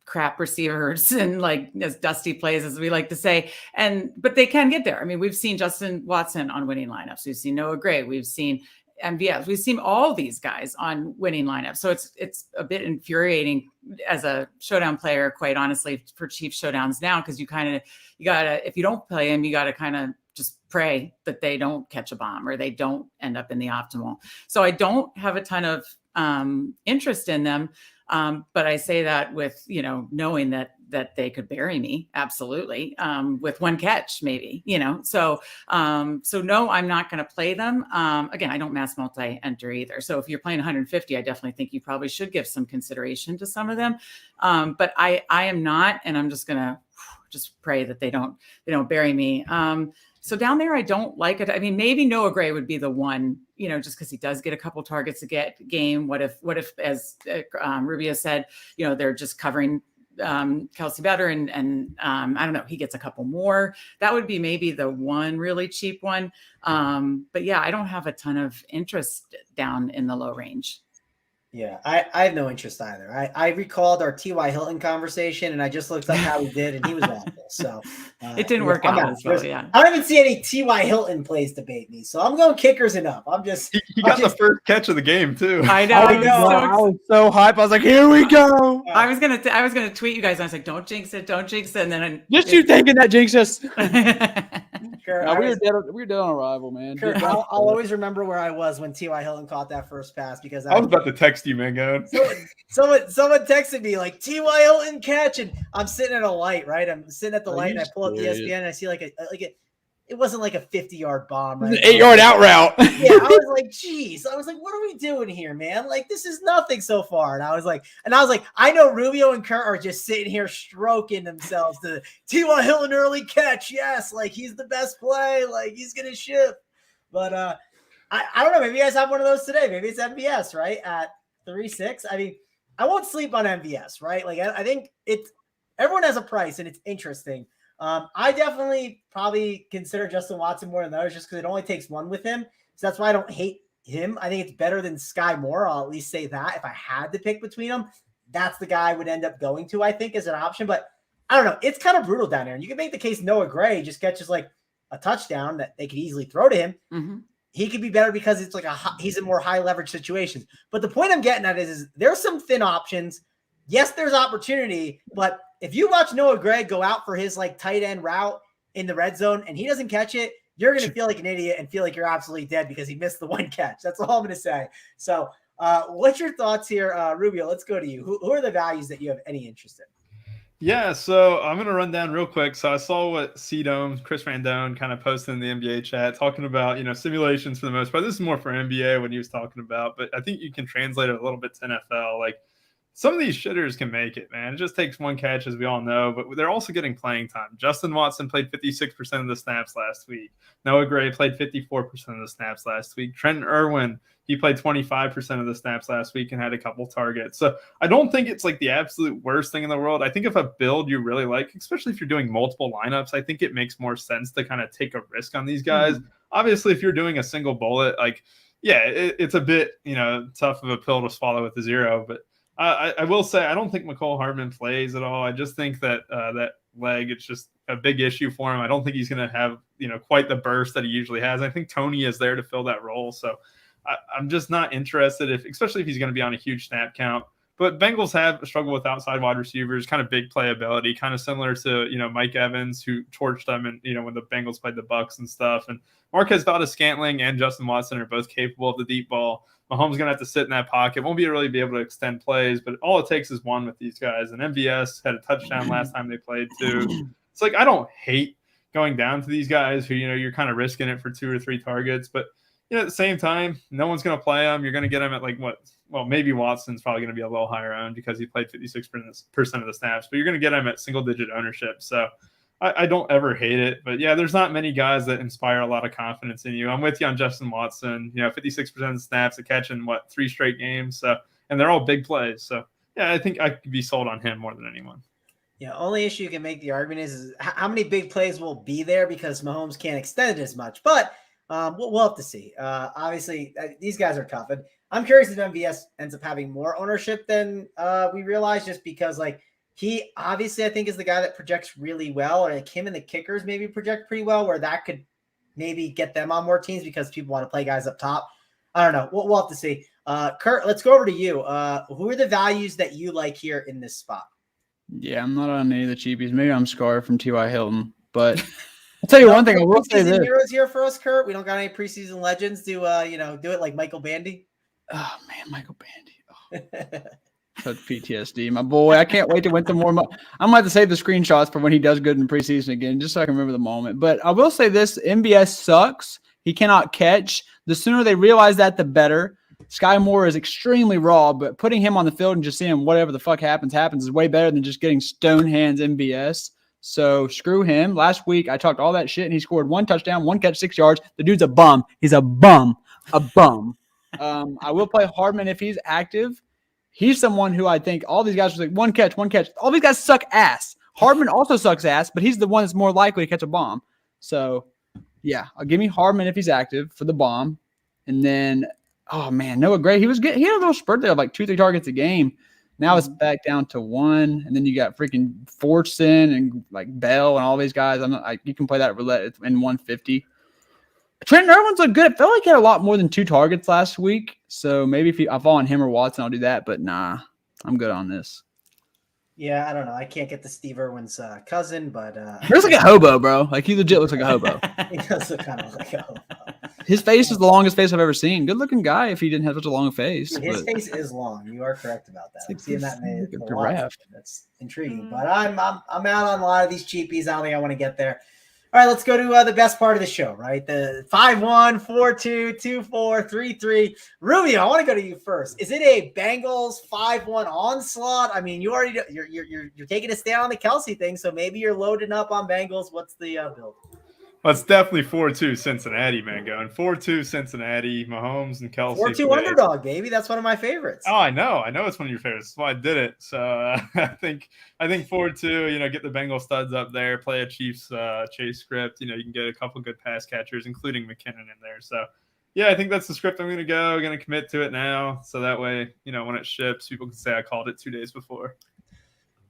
crap receivers and as dusty plays, as we like to say. But they can get there. I mean, we've seen Justin Watson on winning lineups. We've seen Noah Gray. We've seen MVS. We've seen all these guys on winning lineups. So it's a bit infuriating as a showdown player, quite honestly, for Chiefs showdowns now, because you gotta, if you don't play them, you gotta kind of just pray that they don't catch a bomb or they don't end up in the optimal. So I don't have a ton of interest in them. But I say that with, knowing that they could bury me. Absolutely. With one catch, maybe, so no, I'm not going to play them. Again, I don't mass multi-enter either. So if you're playing 150, I definitely think you probably should give some consideration to some of them. But I am not, and I'm just going to just pray that they don't bury me. So down there, I don't like it. I mean, maybe Noah Gray would be the one, just because he does get a couple targets a game. What if, as Rubio said, they're just covering Kelsey better, and I don't know, he gets a couple more. That would be maybe the one really cheap one. But yeah, I don't have a ton of interest down in the low range. Yeah, I have no interest either. I recalled our T.Y. Hilton conversation, and I just looked up how he did, and he was awful. So it didn't work out as well. Yeah, I don't even see any T.Y. Hilton plays to bait me, so I'm going kickers and up. He got the first catch of the game too. I know. I was so hyped. I was like, "Here we go!" I was gonna tweet you guys. And I was like, "Don't jinx it, don't jinx it." And then just you thinking that jinx us. Kurt, no, we were dead on arrival, man. Kurt, I'll always remember where I was when T.Y. Hilton caught that first pass, because I was about to text you, Mangone. Someone texted me like T.Y. Hilton catch, and I'm sitting at a light, right? I'm sitting at the light, and I pull up ESPN, and I see it wasn't like a 50-yard bomb, right? 8-yard out route. Yeah, I was like, geez. I was like, what are we doing here, man? Like, this is nothing so far. And I was like, I know Rubio and Kurt are just sitting here stroking themselves to T.Y. Hilton early catch. Yes, like he's the best play. Like he's gonna ship. But I don't know. Maybe you guys have one of those today. Maybe it's MVS, right? At 3.6. I mean, I won't sleep on MVS, right? Like I think everyone has a price, and it's interesting. I definitely probably consider Justin Watson more than others, just because it only takes one with him. So that's why I don't hate him. I think it's better than Sky Moore. I'll at least say that. If I had to pick between them, that's the guy I would end up going to, I think, as an option. But I don't know. It's kind of brutal down there. And you can make the case Noah Gray just catches like a touchdown that they could easily throw to him. Mm-hmm. He could be better because it's like he's in more high leverage situations. But the point I'm getting at is there's some thin options. Yes, there's opportunity, but if you watch Noah Gray go out for his like tight end route in the red zone and he doesn't catch it, you're going to feel like an idiot and feel like you're absolutely dead because he missed the one catch. That's all I'm going to say. So what's your thoughts here, Rubio? Let's go to you. Who are the values that you have any interest in? Yeah, so I'm going to run down real quick. So I saw what C-Dome, Chris Randone kind of posted in the NBA chat talking about, simulations for the most part. This is more for NBA what he was talking about, but I think you can translate it a little bit to NFL. Like, some of these shitters can make it, man. It just takes one catch, as we all know, but they're also getting playing time. Justin Watson played 56% of the snaps last week. Noah Gray played 54% of the snaps last week. Trenton Irwin, he played 25% of the snaps last week and had a couple targets. So I don't think it's like the absolute worst thing in the world. I think if a build you really like, especially if you're doing multiple lineups, I think it makes more sense to kind of take a risk on these guys. Mm-hmm. Obviously, if you're doing a single bullet, like, yeah, it's a bit, tough of a pill to swallow with the zero, but I will say I don't think McCole Hardman plays at all. I just think that that leg, it's just a big issue for him. I don't think he's going to have quite the burst that he usually has. I think Tony is there to fill that role, so I'm just not interested especially if he's going to be on a huge snap count. But Bengals have struggled with outside wide receivers, kind of big playability, kind of similar to Mike Evans, who torched them, and when the Bengals played the Bucs and stuff. And Marquez Valdes-Scantling and Justin Watson are both capable of the deep ball. Mahomes going to have to sit in that pocket. Won't really be able to extend plays, but all it takes is one with these guys. And MVS had a touchdown last time they played too. It's like I don't hate going down to these guys who, you're kind of risking it for 2 or 3 targets. But, at the same time, no one's going to play them. You're going to get them at maybe Watson's probably going to be a little higher owned because he played 56% of the snaps. But you're going to get them at single-digit ownership. So I don't ever hate it, but yeah, there's not many guys that inspire a lot of confidence in you. I'm with you on Justin Watson, 56% of the snaps, a catch in 3 straight games. So, and they're all big plays. So yeah, I think I could be sold on him more than anyone. Yeah. Only issue you can make the argument is how many big plays will be there because Mahomes can't extend it as much, but we'll have to see. Obviously these guys are tough, and I'm curious if MVS ends up having more ownership than we realize, just because he obviously, I think, is the guy that projects really well, or like him and the kickers maybe project pretty well, where that could maybe get them on more teams because people want to play guys up top. I don't know. We'll have to see. Kurt, let's go over to you. Who are the values that you like here in this spot? Yeah, I'm not on any of the cheapies. Maybe I'm Scar from T.Y. Hilton, but I'll tell you one thing. I will say this. Heroes here for us, Kurt. We don't got any preseason legends. Do it like Michael Bandy? Oh man, Michael Bandy. Oh. Such PTSD, my boy. I can't wait to win some more. I'm going to have to save the screenshots for when he does good in preseason again, just so I can remember the moment. But I will say this, MVS sucks. He cannot catch. The sooner they realize that, the better. Sky Moore is extremely raw, but putting him on the field and just seeing whatever the fuck happens is way better than just getting stone hands MVS. So screw him. Last week, I talked all that shit, and he scored 1 touchdown, 1 catch, 6 yards. The dude's a bum. He's a bum. A bum. I will play Hardman if he's active. He's someone who I think all these guys are like 1 catch, 1 catch. All these guys suck ass. Hardman also sucks ass, but he's the one that's more likely to catch a bomb. So, yeah, I'll give me Hardman if he's active for the bomb. And then, oh, man, Noah Gray. He had a little spurt there of like 2-3 targets a game. Now it's back down to 1. And then you got freaking Fortson and like Bell and all these guys. You can play that roulette in 150. Trent Irwin's look good. It felt like he had a lot more than 2 targets last week. So maybe if I fall on him or Watson, I'll do that. But nah, I'm good on this. Yeah, I don't know. I can't get the Steve Irwin's cousin, but he looks like a hobo, bro. Like he legit looks like a hobo. He does look kind of like a hobo. His face is the longest face I've ever seen. Good looking guy if he didn't have such a long face. Dude, his face is long. You are correct about that. I'm seeing that in the giraffe. That's intriguing. But I'm out on a lot of these cheapies. I don't think I want to get there. All right, let's go to the best part of the show, right? The 5-1, 4-2, 2-4, 3-3. Rubio, I want to go to you first. Is it a Bengals 5-1 onslaught? I mean, you're taking a stand on the Kelsey thing, so maybe you're loading up on Bengals. What's the build? Well, it's definitely 4-2 Cincinnati, man. Going 4-2 Cincinnati, Mahomes and Kelsey. 4-2 underdog, baby. That's one of my favorites. Oh, I know it's one of your favorites. That's why I did it. So I think 4-2. Get the Bengal studs up there. Play a Chiefs chase script. You can get a couple good pass catchers, including McKinnon in there. So yeah, I think that's the script I'm going to go. I'm going to commit to it now, so that way when it ships, people can say I called it 2 days before.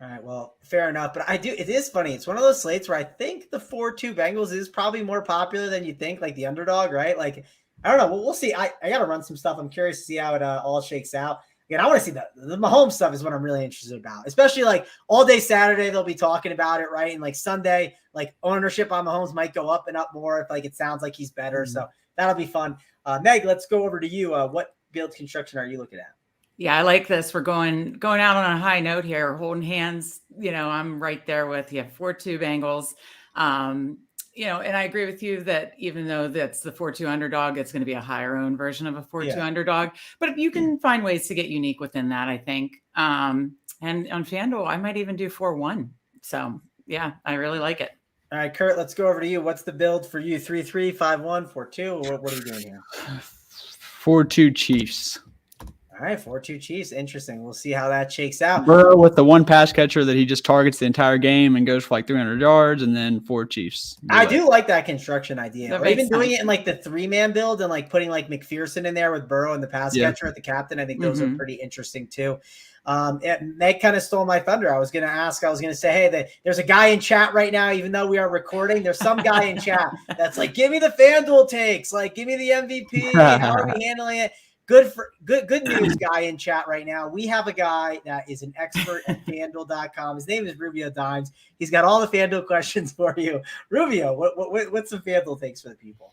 All right, well, fair enough. But it is funny. It's one of those slates where I think the 4-2 Bengals is probably more popular than you think, like the underdog, right? Like, I don't know. We'll see. I got to run some stuff. I'm curious to see how it all shakes out. Again, I want to see the Mahomes stuff is what I'm really interested about, especially like all day Saturday, they'll be talking about it, right? And like Sunday, like ownership on Mahomes might go up and up more if like it sounds like he's better. Mm-hmm. So that'll be fun. Meg, let's go over to you. What build construction are you looking at? Yeah, I like this. We're going out on a high note here, holding hands. I'm right there with you. 4-2 Bengals. And I agree with you that even though that's the 4-2 underdog, it's going to be a higher owned version of a 4-2 underdog. But you can find ways to get unique within that, I think. And on FanDuel, I might even do 4-1. So yeah, I really like it. All right, Kurt, let's go over to you. What's the build for you? 3-3, 5-1, 4-2? What are you doing here? 4-2 Chiefs. All right, 4-2 Chiefs. Interesting. We'll see how that shakes out. Burrow with the 1 pass catcher that he just targets the entire game and goes for like 300 yards, and then 4 Chiefs. I do like that construction idea. Or even doing it in like the 3-man build and like putting like McPherson in there with Burrow and the pass catcher at the captain. I think those are pretty interesting too. Meg kind of stole my thunder. I was going to say, hey, there's a guy in chat right now, even though we are recording, there's some guy in chat that's like, give me the FanDuel takes, like give me the MVP. How are we handling it? Good news guy in chat right now. We have a guy that is an expert at FanDuel.com. His name is Rubio Dimes. He's got all the FanDuel questions for you. Rubio, what's some FanDuel takes for the people?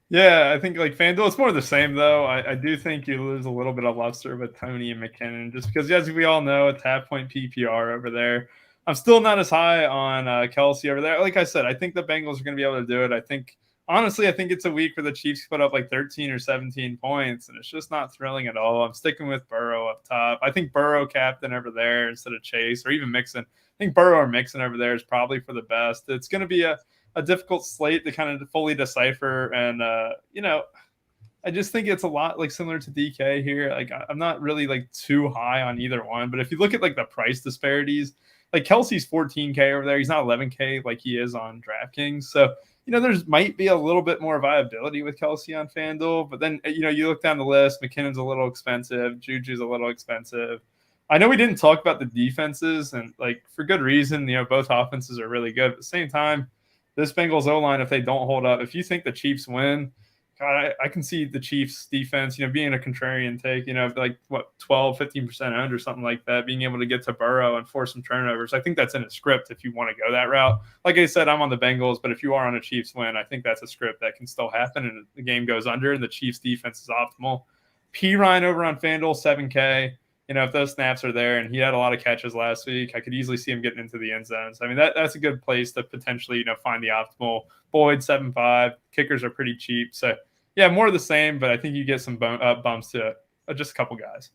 Yeah, I think like FanDuel, it's more of the same though. I do think you lose a little bit of luster with Tony and McKinnon, just because as we all know, it's half-point PPR over there. I'm still not as high on Kelsey over there. Like I said, I think the Bengals are going to be able to do it. Honestly, I think it's a week where the Chiefs put up like 13 or 17 points, and it's just not thrilling at all. I'm sticking with Burrow up top. I think Burrow captain over there instead of Chase or even Mixon. I think Burrow or Mixon over there is probably for the best. It's going to be a difficult slate to kind of fully decipher. And, I just think it's a lot like similar to DK here. Like I'm not really like too high on either one, but if you look at like the price disparities, like Kelsey's 14K over there. He's not 11K like he is on DraftKings. So, there's might be a little bit more viability with Kelsey on FanDuel, but then, you look down the list, McKinnon's a little expensive. Juju's a little expensive. I know we didn't talk about the defenses and like for good reason, both offenses are really good. At the same time, this Bengals O-line, if they don't hold up, if you think the Chiefs win, God, I can see the Chiefs defense, being a contrarian take, like 12, 15% owned or something like that, being able to get to Burrow and force some turnovers. I think that's in a script if you want to go that route. Like I said, I'm on the Bengals, but if you are on a Chiefs win, I think that's a script that can still happen and the game goes under and the Chiefs defense is optimal. P. Ryan over on FanDuel, 7K. If those snaps are there and he had a lot of catches last week, I could easily see him getting into the end zones. I mean, that's a good place to potentially, find the optimal. Boyd, 7.5. Kickers are pretty cheap. So, yeah, more of the same, but I think you get some bumps to just a couple guys.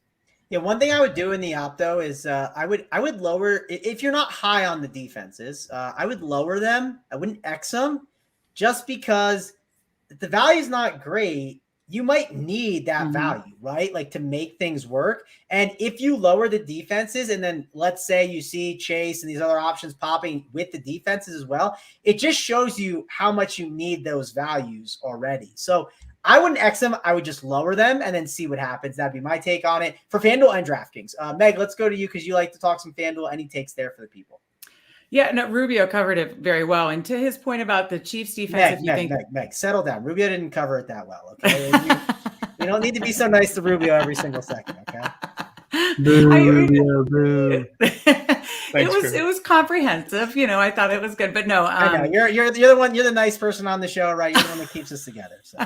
Yeah, one thing I would do in the opto is I would lower, if you're not high on the defenses, I would lower them. I wouldn't X them, just because if the value's not great, you might need that value, right? Like to make things work. And if you lower the defenses, and then let's say you see Chase and these other options popping with the defenses as well, it just shows you how much you need those values already. So I wouldn't X them. I would just lower them and then see what happens. That'd be my take on it for FanDuel and DraftKings. Meg, let's go to you because you like to talk some FanDuel. Any takes there for the people? Yeah, no, Rubio covered it very well. And to his point about the Chiefs defense, Meg, settle down. Rubio didn't cover it that well. Okay, you don't need to be so nice to Rubio every single second. Okay. It was comprehensive. I thought it was good, but no. I know you're the one. You're the nice person on the show, right? You're the one that keeps us together. So.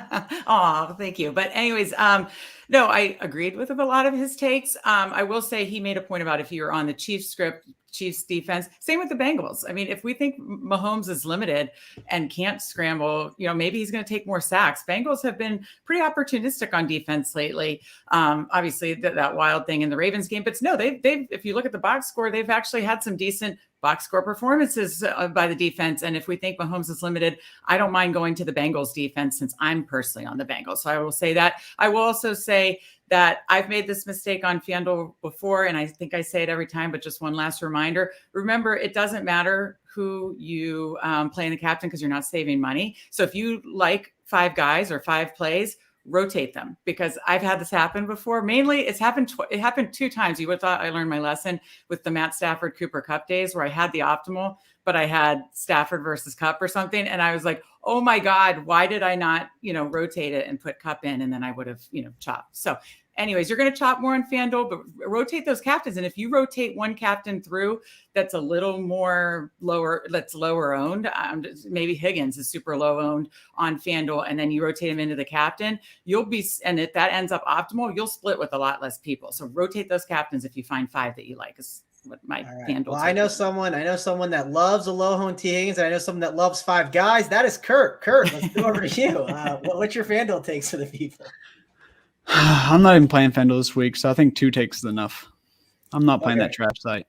Oh, thank you. But anyways, no, I agreed with a lot of his takes. I will say he made a point about if you're on the Chiefs script, Chiefs defense, same with the Bengals. I mean, if we think Mahomes is limited and can't scramble, maybe he's going to take more sacks. Bengals have been pretty opportunistic on defense lately. Obviously that wild thing in the Ravens game, but no, they've, if you look at the box score, they've actually had some decent box score performances by the defense. And if we think Mahomes is limited, I don't mind going to the Bengals defense since I'm personally on the Bengals. So I will say that. I will also say that I've made this mistake on FanDuel before, and I think I say it every time, but just one last reminder. Remember, it doesn't matter who you play in the captain because you're not saving money. So if you like 5 guys or 5 plays, rotate them, because I've had this happen before. Mainly it happened 2 times. You would have thought I learned my lesson with the Matt Stafford Cooper Cup days where I had the optimal, but I had Stafford versus Cup or something. And I was like, oh my God, why did I not, rotate it and put Cup in? And then I would have, chopped. So anyways, you're going to chop more on FanDuel, but rotate those captains. And if you rotate one captain through that's a little more lower owned, maybe Higgins is super low owned on FanDuel, and then you rotate him into the captain, and if that ends up optimal, you'll split with a lot less people. So rotate those captains if you find 5 that you like. Is what my FanDuel. Well, I know someone that loves a low owned T Higgins, and I know someone that loves 5 guys. That is Kurt. Kurt, let's go over to you. What's your FanDuel takes for the people? I'm not even playing FanDuel this week, so I think 2 takes is enough. I'm not playing that trash site.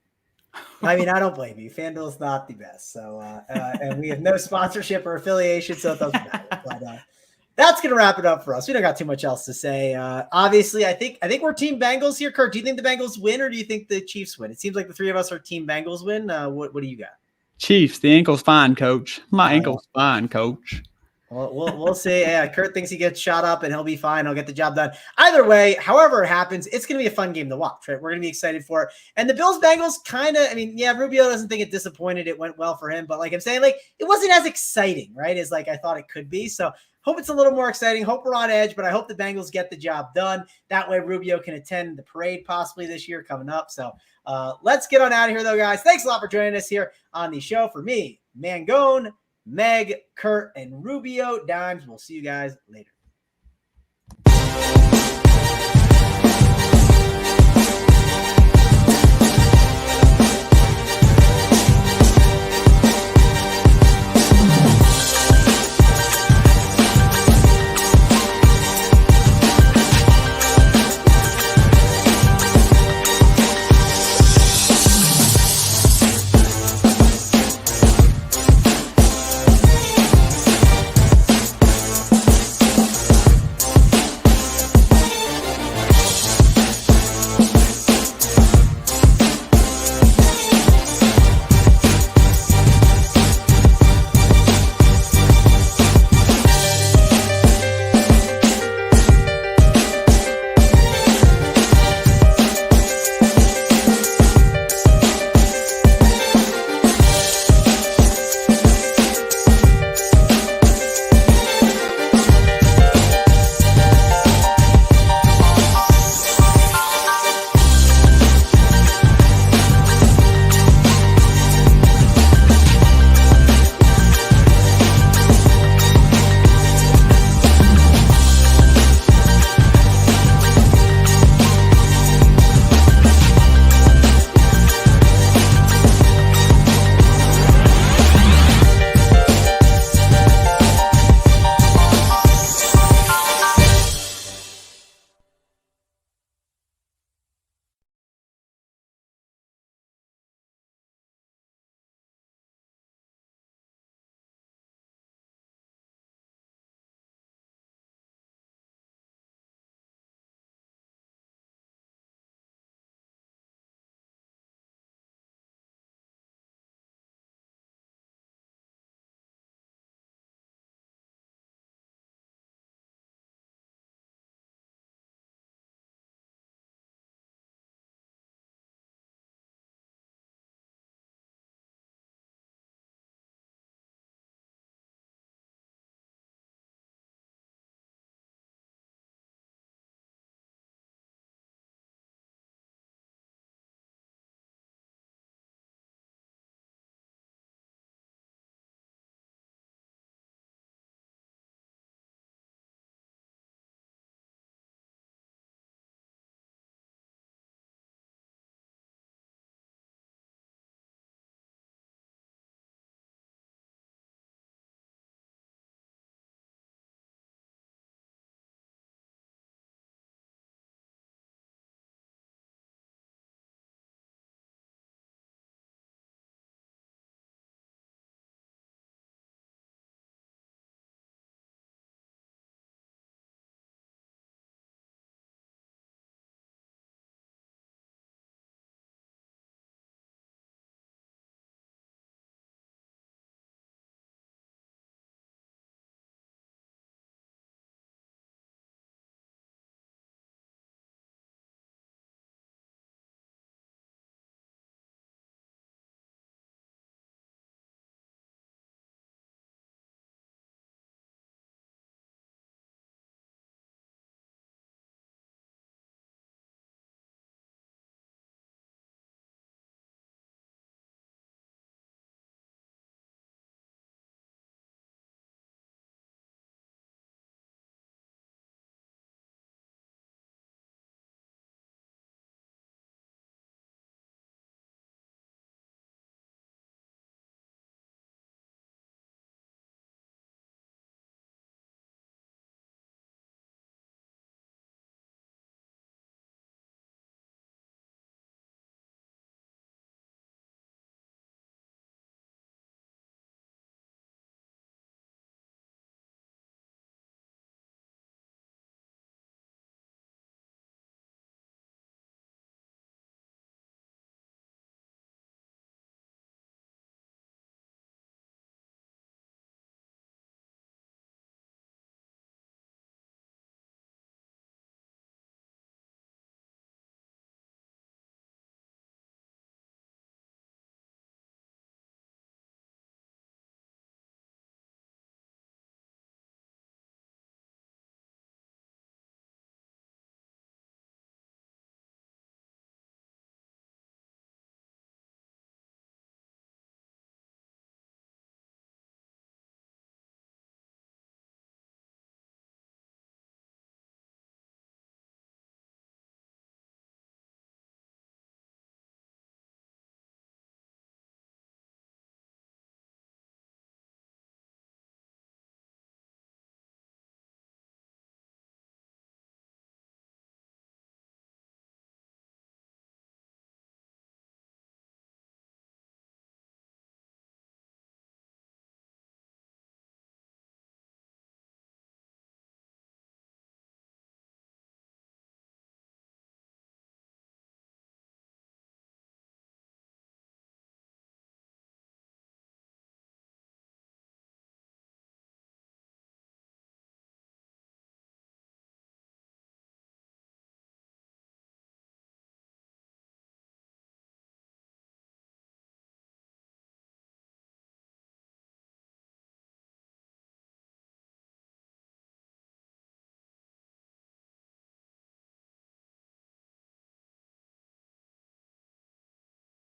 I mean, I don't blame you. FanDuel's not the best, so and we have no sponsorship or affiliation, so it doesn't matter. But that's gonna wrap it up for us. We don't got too much else to say. Obviously, I think we're Team Bengals here. Kurt, do you think the Bengals win, or do you think the Chiefs win? It seems like the 3 of us are Team Bengals win. What do you got? Chiefs. The ankle's fine, coach. My ankle's fine, coach. Well, we'll see. Yeah, Kurt thinks he gets shot up and he'll be fine. He'll get the job done. Either way, however it happens, it's going to be a fun game to watch, right? We're going to be excited for it. And the Bills-Bengals Rubio doesn't think it disappointed. It went well for him. But like I'm saying, it wasn't as exciting, right, as I thought it could be. So hope it's a little more exciting. Hope we're on edge, but I hope the Bengals get the job done. That way Rubio can attend the parade possibly this year coming up. So let's get on out of here, though, guys. Thanks a lot for joining us here on the show. For me, Mangone, Meg, Kurt, and Rubio Dimes. We'll see you guys later.